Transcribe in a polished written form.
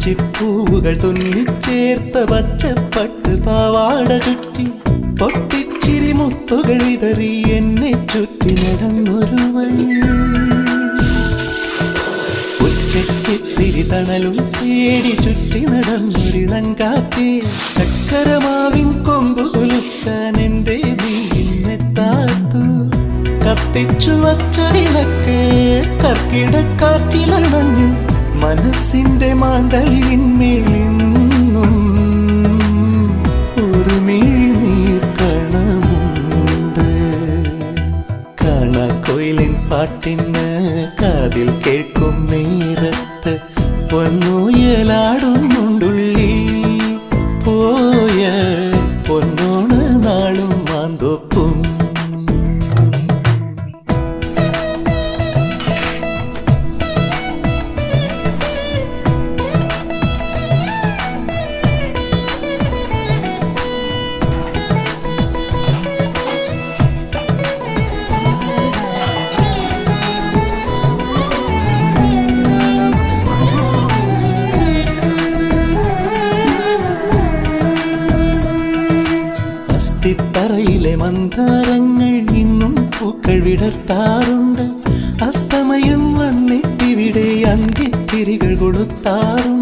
പിച്ചിപ്പൂവുകൾ തുന്നിച്ചേർത്ത പച്ചപ്പട്ട് പാവാട ചുറ്റി പൊട്ടിച്ചിരി മുത്തുകൾ വിതറി എന്നെ ചുറ്റി നടന്നൊരുവൻ. ഉച്ചയ്ക്കിത്തിരി തണലും തേടി ചുറ്റി നടന്നൊരിളങ്കാറ്റേ, ചക്കരമാവിൻ കൊമ്പു കുലുക്കാൻ എന്റെ നീന്നെത്താത്തു. കത്തിച്ചു വച്ച വിളക്ക് കർക്കിടക്കാറ്റിലണഞ്ഞു, മനസ്സിന്റെ മാന്തളിന്മേലിന്നും ഒരു മിഴിനീർക്കണമുണ്ട്. കാണാക്കൊയിലിൻ പാട്ടിന് കാതിൽ കേൾക്കും നേരത്ത് പൊന്നുയലാടുന്നുണ്ടുള്ളിൽ. പോയ പൊന്നോണ നാളും മാന്തോപ്പും. അസ്ഥിത്തറയിലെ മന്ദാരങ്ങൾ ഇന്നും പൂക്കൾ വിടർത്താറുണ്ട്. അസ്തമയം വന്നിട്ടിവിടെ അന്തിത്തിരികൾ കൊളുത്താറുണ്ട്.